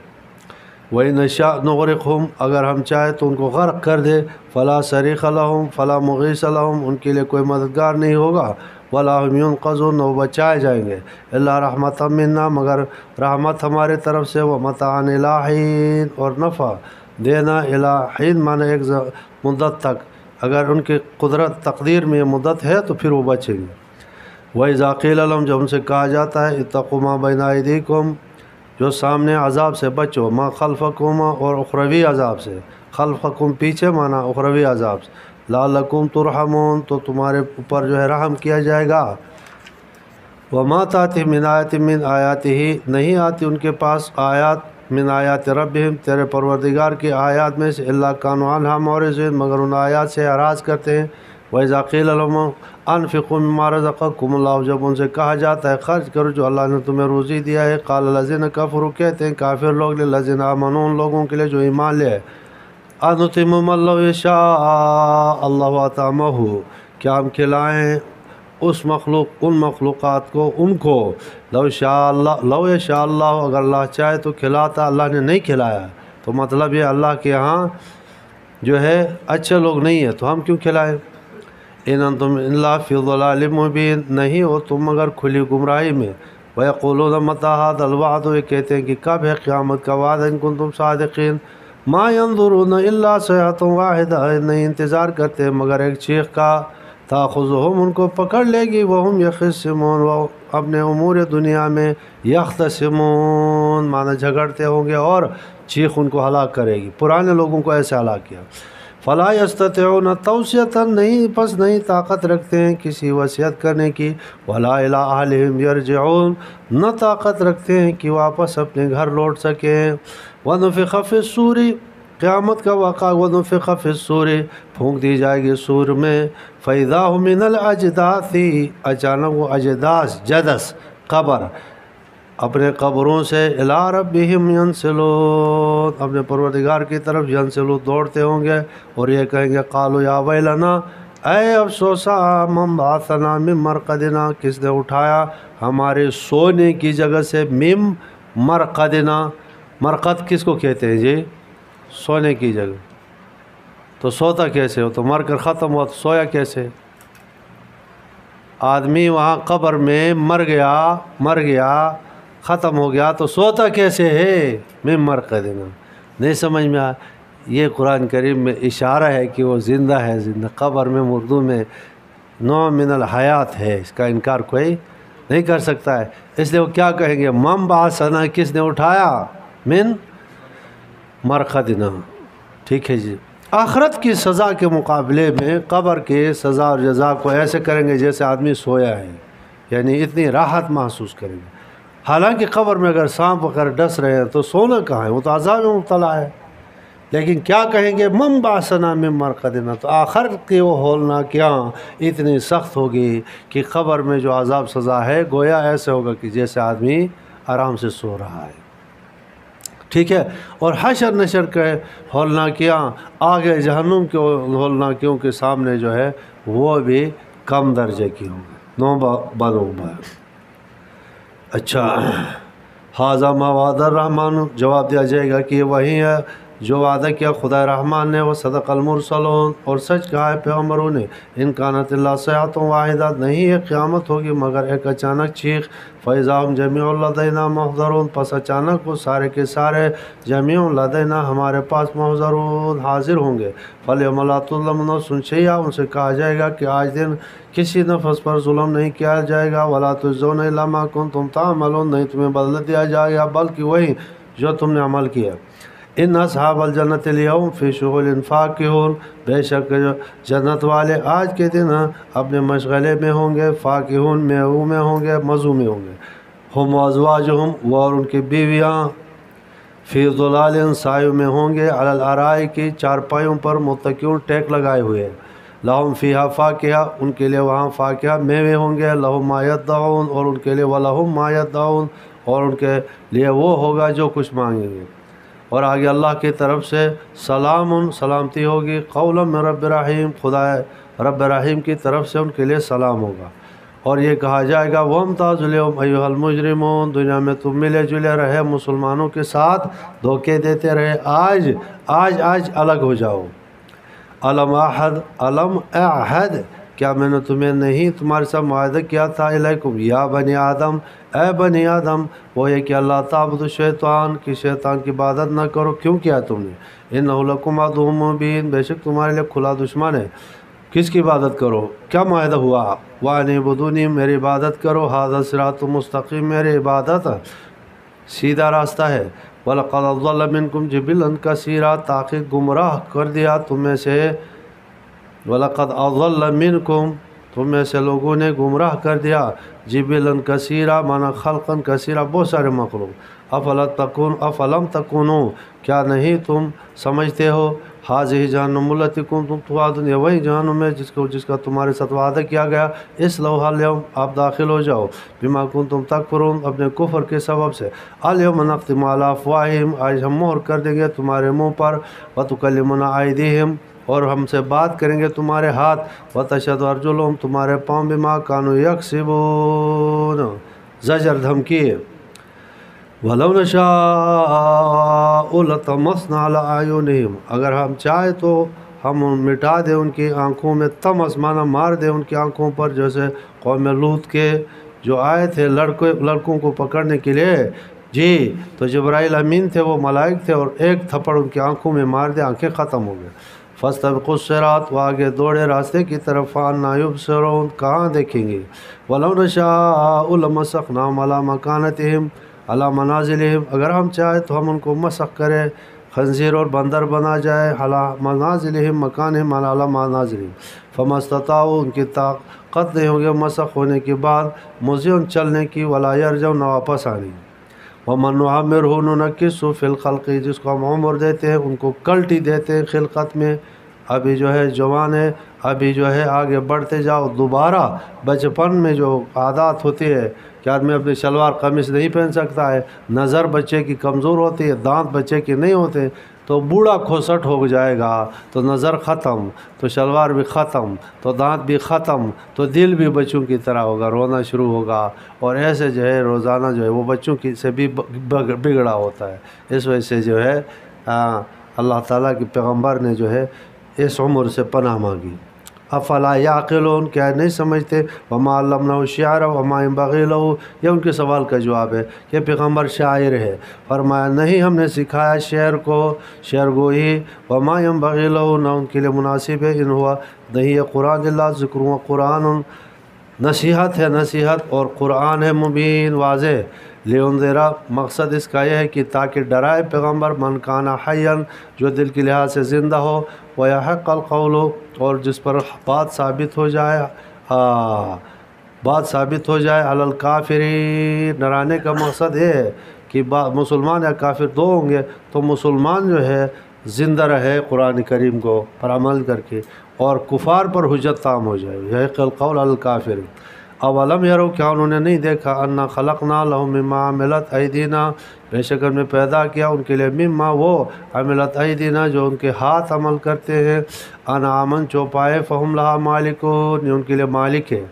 وَإِن نَشَأْ نُغْرِقْهُمْ، اگر ہم چاہیں تو ان کو غرق کر دے، فلا صریخ لهم فلا مغیث لهم، ان کے لیے کوئی مددگار نہیں ہوگا، ولا هم ينقذون، وہ بچائے جائیں گے، الا رحمۃ منا، مگر رحمت ہمارے طرف سے، ومتاعا الی حین، اور نفع دینا الی حین معنی ایک مدت تک، اگر ان کی قدرت تقدیر میں یہ مدت ہے تو پھر وہ بچیں گے۔ وَإِذَا قِيلَ لَهُمْ، جب ان سے کہا جاتا ہے اتقوا ما بین ایدیکم، جو سامنے عذاب سے بچو، ما خلفکم، اور اخروی عذاب سے، خلفکم پیچھے مانا اخروی عذاب سے، لعلکم ترحمون، تو تمہارے اوپر جو ہے رحم کیا جائے گا۔ وما تأتی من آیت من آیاتہ، نہیں آتی ان کے پاس آیات من آیات ربہم، تیرے پروردگار کی آیات میں سے، الا کانوا عنہا معرضین، مگر ان آیات سے اعراض کرتے ہیں۔ وَإِذَا قِيلَ لَهُمْ انفقوا مما رزقكم اللہ، جب ان سے کہا جاتا ہے خرچ کرو جو اللہ نے تمہیں روزی دیا ہے، قال الذین کفروا، کہتے ہیں کافر لوگ، للذین آمنوا، ان لوگوں کے لیے جو ایمان لے، انطعم من لو یشاء اللہ اطعمہ، کیا ہم کھلائیں اس مخلوق، ان مخلوقات کو، ان کو، لو شاء اللہ، لو یشاء اللہ، اگر اللہ چاہے تو کھلاتا، اللہ نے نہیں کھلایا، تو مطلب یہ اللہ کے ہاں جو ہے اچھے لوگ نہیں ہیں تو ہم کیوں کھلائیں۔ ان انتم الا فی ضلال مبین، نہیں ہو تم مگر کھلی گمراہی میں۔ ویقولون متی ھذا الوعد، یہ کہتے ہیں کہ کب ہے قیامت کا وعدہ، ان کنتم صادقین۔ ما ينظرون الا صیحۃ واحدہ، نہیں انتظار کرتے مگر ایک چیخ کا، تاخذہم، ان کو پکڑ لے گی، وہم یخصمون، وہ اپنے امور دنیا میں، یختصمون معنی جھگڑتے ہوں گے، اور چیخ ان کو ہلاک کرے گی۔ پرانے لوگوں کو ایسے ہلاک کیا۔ فلا یستطیعون توصیۃ، نہیں پس نہیں طاقت رکھتے ہیں کسی وصیت کرنے کی، ولا الی اہلہم یرجعون، نہ طاقت رکھتے ہیں کہ واپس اپنے گھر لوٹ سکیں۔ ونفخ فی الصور، قیامت کا واقعہ، ونفخ فی الصور، پھونک دی جائے گی سور میں، فاذا هم من الاجداث، اچانک وہ اجداث، جدث قبر، اپنے قبروں سے، الی ربہم ینسلون، اپنے پروردگار کی طرف، ینسلون دوڑتے ہوں گے، اور یہ کہیں گے قالوا یا ویلنا، اے افسوسا، من بعثنا من مرقدنا، کس نے اٹھایا ہمارے سونے کی جگہ سے، من مرقدنا، مرقد کس کو کہتے ہیں جی؟ سونے کی جگہ، تو سوتا کیسے ہو؟ تو مر کر ختم ہوا تو سویا کیسے؟ آدمی وہاں قبر میں مر گیا ختم ہو گیا تو سوتا کیسے ہے؟ من مرقدنا، نہیں سمجھ میں آیا؟ یہ قرآن کریم میں اشارہ ہے کہ وہ زندہ ہے، زندہ قبر میں، اردو میں نوع من الحیات ہے، اس کا انکار کوئی نہیں کر سکتا ہے، اس لیے وہ کیا کہیں گے؟ من بعثنا، کس نے اٹھایا؟ من مرقدنا، ٹھیک ہے جی۔ آخرت کی سزا کے مقابلے میں قبر کے سزا اور جزا کو ایسے کریں گے جیسے آدمی سویا ہے، یعنی اتنی راحت محسوس کریں گے۔ حالانکہ قبر میں اگر سانپ وغیرہ ڈس رہے ہیں تو سونا کہاں ہے، وہ تو عذاب میں مبتلا ہے، لیکن کیا کہیں گے؟ من بعثنا من مرقدنا، تو آخر کی وہ ہولناکیاں اتنی سخت ہوگی کہ قبر میں جو عذاب سزا ہے گویا ایسے ہوگا کہ جیسے آدمی آرام سے سو رہا ہے، ٹھیک ہے۔ اور حشر نشر کے ہولناکیاں آگے جہنم کے ہولناکیوں کے سامنے جو ہے وہ بھی کم درجے کی ہوں گی، نوبہ بنوبہ۔ اچھا، ھذا ما وعد الرحمن، جواب دیا جائے گا کہ یہ وہی ہے جو وعدہ کیا خدا رحمان نے، وہ صدق المرسلون، اور سچ کہا ہے پیغمبروں نے، ان کانت اللہ صیحۃ واحدہ، نہیں ہے قیامت ہوگی مگر ایک اچانک چیخ، فاذا ہم جمیع لدینا محضرون، پس اچانک وہ سارے کے سارے جمیع لدینا ہمارے پاس محضرون حاضر ہوں گے، فالیوم لا تظلم نفس شیئا، ان سے کہا جائے گا کہ آج دن کسی نفس پر ظلم نہیں کیا جائے گا، ولا تجزون الا ما کنتم تعملون، نہیں تمہیں بدلہ دیا جائے گا بلکہ وہی جو تم نے عمل کیا۔ ان اصحاب الجنت الیوم فی شغل فاکہون، بے شک جنت والے آج کے دن اپنے مشغلے میں ہوں گے، فاکہون میووں میں ہوں گے، مزوں میں ہوں گے، ہم ازواجہم، وہ اور ان کی بیویاں، فی ظلال سایوں میں ہوں گے، علی الارائک کی چارپائیوں پر، متکئون ٹیک لگائے ہوئے، لہم فیہا فاکہہ، ان کے لیے وہاں فاکہہ میوے ہوں گے، لہم ما یدعون، اور ان کے لیے ولہم ما یدعون، اور ان کے لیے وہ ہوگا جو کچھ مانگیں گے۔ اور آگے اللہ کی طرف سے سلام سلامتی ہوگی، قولا من رب رحیم، خدا رب رحیم کی طرف سے ان کے لیے سلام ہوگا۔ اور یہ کہا جائے گا وَامْتَازُوا الْيَوْمَ أَيُّهَا الْمُجْرِمُونَ، دنیا میں تم ملے جلے رہے مسلمانوں کے ساتھ، دھوکے دیتے رہے، آج الگ ہو جاؤ۔ علم اعہد، کیا میں نے تمہیں نہیں تمہارے ساتھ معاہدہ کیا تھا، الیکم یا بنی آدم، اے بنی آدم، وہ یہ کہ اللہ تعبدوا الشیطان، کہ شیطان کی عبادت نہ کرو۔ کیوں کیا تم نے؟ انہ لکم عدو مبین، بے شک تمہارے لیے کھلا دشمن ہے۔ کس کی عبادت کرو؟ کیا معاہدہ ہوا؟ وَأَنِ اعْبُدُونِی، میری عبادت کرو، ھذا صراط مستقیم، میری عبادت سیدھا راستہ ہے۔ وَلَقَدْ أَضَلَّ مِنْکُمْ جِبِلًّا کَثِیرًا، تاکہ گمراہ کر دیا تم میں سے، وَلَقَدْ أَضَلَّ مِنْکُمْ، تم میں سے لوگوں نے گمراہ کر دیا، جِبِلًّا کَثِیرًا مانا خلقًا کثیرا، بہت سارے مخلوق۔ افلم تکونوا، کیا نہیں تم سمجھتے ہو، ھذہ جہنم التی کنتم توعدون، یہ وہی جہنم ہے جس کا تمہارے ساتھ وعدہ کیا گیا، اصلوھا اليوم، آپ داخل ہو جاؤ، بما کنتم تکفرون، اپنے کفر کے سبب سے۔ الیوم نختم علی افواہہم، آج ہم مہر کر دیں گے تمہارے منہ پر، وتکلمنا ایدیہم، اور ہم سے بات کریں گے تمہارے ہاتھ، وتشہد ارجلہم، تمہارے پاؤں، بما کانوا یکسبون، زجر دھمکی۔ وَلَوْ نَشَاءُ لَطَمَسْنَا عَلَىٰ أَعْيُنِهِمْ، اگر ہم چاہے تو ہم مٹا دیں ان کی آنکھوں میں، طمس مانا مار دیں ان کی آنکھوں پر، جیسے قوم لوط کے جو آئے تھے لڑکوں کو پکڑنے کے لیے، جی تو جبرائیل امین تھے، وہ ملائک تھے، اور ایک تھپڑ ان کی آنکھوں میں مار دے، آنکھیں ختم ہو گئے۔ فَاسْتَبِقُوا الصِّرَاطَ، وہ آگے دوڑے راستے کی طرف، فَأَنَّىٰ يُبْصِرُونَ، کہاں دیکھیں گے۔ وَلَوْ نَشَاءُ لَمَسَخْنَاهُمْ عَلَىٰ مَكَانَتِهِمْ عَلَىٰ مَنَازِلِهِمْ، اگر ہم چاہے تو ہم ان کو مسخ کرے، خنزیر اور بندر بنا جائے، عَلَىٰ مَنَازِلِهِمْ، مکانہم عَلَىٰ مَنَازِلِهِمْ، فَمَا اسْتَطَاعُوا، ان کی طاقت نہیں ہوگی مسخ ہونے کے بعد، مزین چلنے کی، وَلَا يَرْجَعُونَ، واپس آنے۔ وَمَن نُعَمِّرْهُ نُنَكِّسْهُ فِي الْخَلْقِ، جس کو ہم عمر دیتے ہیں ان کو کلٹی دیتے ہیں خلقت میں، ابھی جو ہے جوان ہے، ابھی جو ہے آگے بڑھتے جاؤ، دوبارہ بچپن میں جو عادات ہوتی ہے کہ آدمی اپنی شلوار قمیص نہیں پہن سکتا ہے، نظر بچے کی کمزور ہوتی ہے، دانت بچے کی نہیں ہوتے، تو بوڑھا کھوسٹ ہو جائے گا، تو نظر ختم، تو شلوار بھی ختم، تو دانت بھی ختم، تو دل بھی بچوں کی طرح ہوگا، رونا شروع ہوگا، اور ایسے جو ہے روزانہ جو ہے وہ بچوں کی سے بھی بگڑا ہوتا ہے۔ اس وجہ سے جو ہے اللہ تعالیٰ کے پیغمبر نے جو ہے اس عمر سے پناہ مانگی۔ افلا یعقلون، کیا نہیں سمجھتے، وما علمناہ الشعر وما ينبغي له، یہ ان کے سوال کا جواب ہے کہ پیغمبر شاعر ہے، فرمایا نہیں ہم نے سکھایا شعر کو، شعر گوئی، وما ينبغي له، نہ ان کے لیے مناسب ہے، ان ہوا نہیں ہے قرآن الا ذکر و قرآن، نصیحت ہے نصیحت، اور قرآن ہے مبین واضح، لینذرا، مقصد اس کا یہ ہے کہ تاکہ ڈرائے پیغمبر، من کان حیا، جو دل کے لحاظ سے زندہ ہو، ویحق القول، اور جس پر بات ثابت ہو جائے، علی الکافرین، ڈرانے کا مقصد یہ ہے کہ مسلمان یا کافر دو ہوں گے تو مسلمان جو ہے زندہ رہے قرآن کریم کو پر عمل کر کے، اور کفار پر حجت تام ہو جائے، یحق القول علی الکافرین۔ اولم یرو، کیا انہوں نے نہیں دیکھا، انا خلقنا لهم مما عملت ایدینا، بے شک ہم نے پیدا کیا ان کے لیے، مما وہ، عملت ایدینا جو ان کے ہاتھ عمل کرتے ہیں، انعامن چوپائے، فہم لہا مالکون، یہ ان کے لیے مالک ہے،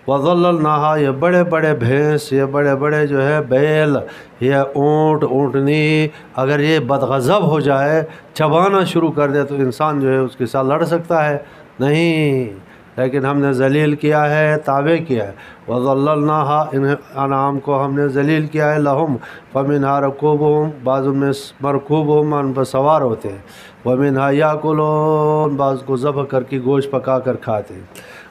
وظللناہا، یہ بڑے بڑے بھینس، یہ بڑے بڑے جو ہے بیل، یہ اونٹ اونٹنی، اگر یہ بدغضب ہو جائے، چبانا شروع کر دے تو انسان جو ہے اس کے ساتھ لڑ سکتا ہے نہیں، لیکن ہم نے ذلیل کیا ہے، تابع کیا ہے، وَظَلَّلْنَاهَا، ان انعام کو ہم نے ذلیل کیا ہے، لَهُمْ فَمِنْهَا رَكُوبُهُمْ، بعض ان میں مرکوبہم، ان پر سوار ہوتے ہیں، وَمِنْهَا يَأْكُلُونَ، بعض کو ذبح کر کے گوشت پکا کر کھاتے ہیں،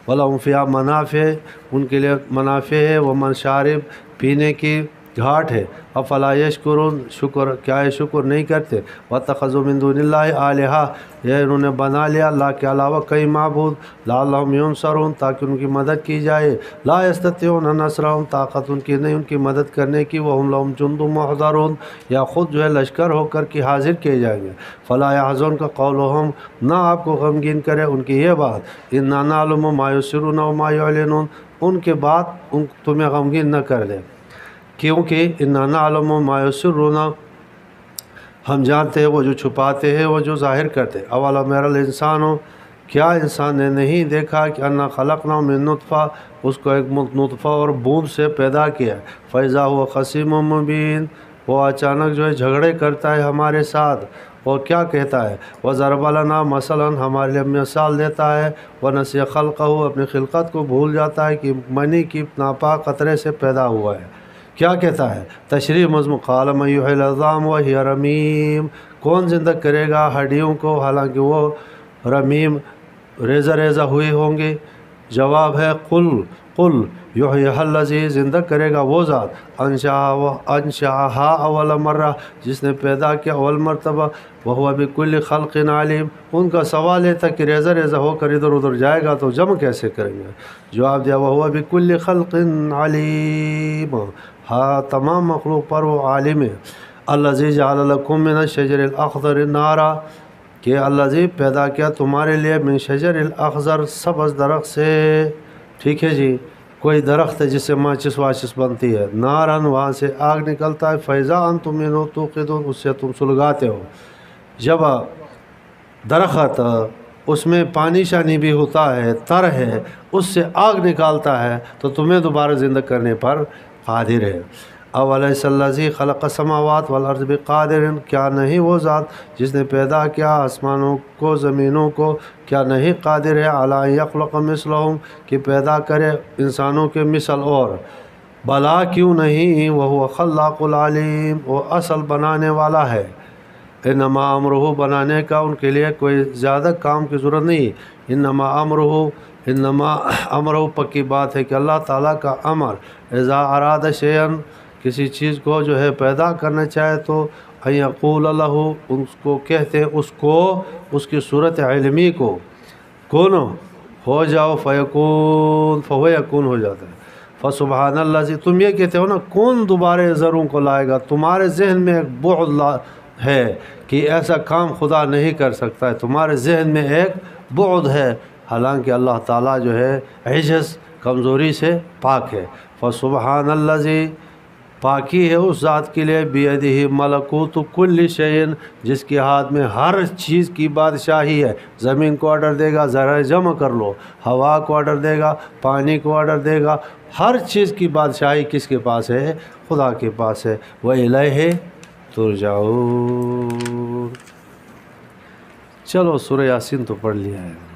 وَلَهُمْ فِيهَا مَنَافِعُ، ان کے لیے منافع ہے، وَمَشَارِبُ، پینے کی گھاٹ ہے، افلا یشکرون، شکر کیا ہے شکر نہیں کرتے، واتخذوا من دون اللہ الہٰ، یہ انہوں نے بنا لیا اللہ کے علاوہ کئی معبود، لعلہم ینصرون، تاکہ ان کی مدد کی جائے، لا یستطیعون نصرہم، طاقت ان کی نہیں ان کی مدد کرنے کی، وہم لہم جند محضرون، یا خود جو ہے لشکر ہو کر کے حاضر کیے جائیں گے، فلا یحزنک قولہم، نہ آپ کو غمگین کرے ان کی یہ بات، انا نعلم ما یسرون وما یعلنون، ان کے بات تمہیں غمگین نہ کر دے، کیونکہ انا نعلم ما یسرون، ہم جانتے ہیں وہ جو چھپاتے ہیں وہ جو ظاہر کرتے. اولم یری الانسان، کیا انسان نے نہیں دیکھا کہ انا خلقنا من نطفہ، اس کو ایک نطفہ اور بوند سے پیدا کیا. فاذا هو خصیم مبین، وہ اچانک جو ہے جھگڑے کرتا ہے ہمارے ساتھ. اور کیا کہتا ہے؟ وَضَرَبَ لَنَا مَثَلًا، ہمارے لیے مثال دیتا ہے. وَنَسِیَ خَلْقَهُ، اپنی خلقت کو بھول جاتا ہے کہ منی کی ناپاک قطرے سے پیدا ہوا ہے. کیا کہتا ہے؟ تشریح مضمون. قَالَ مَن یُحْیِی الْعِظَامَ وَهِیَ رَمِیمٌ، کون زندہ کرے گا ہڈیوں کو حالانکہ وہ رمیم ریزہ ریزہ ہوئے ہوں گے. جواب ہے قل یحییھا الذی، زندہ کرے گا وہ ذات انشأھا اول مرہ، جس نے پیدا کیا اول مرتبہ. وہو بکل خلق علیم، ان کا سوال یہ تھا کہ ریزہ ریزہ ہو کر ادھر ادھر جائے گا تو جمع کیسے کریں گے؟ جواب دیا وہو بکل خلق علیم، ہاں تمام مخلوق پر وہ عالم ہے. الذی جعل لکم من الشجر الاخضر نارا، کہ الذی پیدا کیا تمہارے لیے من شجر الاخضر، سبز درخت سے. ٹھیک ہے جی، کوئی درخت ہے جس سے ماچس واچس بنتی ہے. نارن، وہاں سے آگ نکلتا ہے. فیضا انتم منہ توقدون، اس سے تم سلگاتے ہو. جب درخت اس میں پانی شانی بھی ہوتا ہے، تر ہے، اس سے آگ نکالتا ہے تو تمہیں دوبارہ زندہ کرنے پر قادر ہے. اولیس الذی خلق السماوات والارض بقادر، کیا نہیں وہ ذات جس نے پیدا کیا آسمانوں کو زمینوں کو، کیا نہیں قادر ہے علی یخلق مثلہم، کہ پیدا کرے انسانوں کے مثل. اور بلا کیوں نہیں، وہو خلاق العلیم، وہ اصل بنانے والا ہے. انما امرہ، بنانے کا ان کے لیے کوئی زیادہ کام کی ضرورت نہیں. انما امرہ پکی بات ہے کہ اللہ تعالیٰ کا امر اذا اراد شیئا، کسی چیز کو جو ہے پیدا کرنا چاہے تو ان یقول لہ، اس کو کہتے ہیں اس کو، اس کی صورت علمی کو، کون ہو جاؤ، فیکون، فیکون ہو جاتا ہے. فسبحان الذی، تم یہ کہتے ہو نا کون دوبارہ زروں کو لائے گا، تمہارے ذہن میں ایک بعد ہے کہ ایسا کام خدا نہیں کر سکتا ہے، تمہارے ذہن میں ایک بعد ہے، حالانکہ اللہ تعالیٰ جو ہے عجز، کمزوری سے پاک ہے. فسبحان الذی، پاکی ہے اس ذات کے لیے، بیدہ ملکوت کل شیء، جس کے ہاتھ میں ہر چیز کی بادشاہی ہے. زمین کو آرڈر دے گا ذرا جمع کر لو، ہوا کو آرڈر دے گا، پانی کو آرڈر دے گا، ہر چیز کی بادشاہی کس کے پاس ہے؟ خدا کے پاس ہے. وَإِلَیْهِ ترجعون. چلو سورہ یاسین تو پڑھ لیا ہے.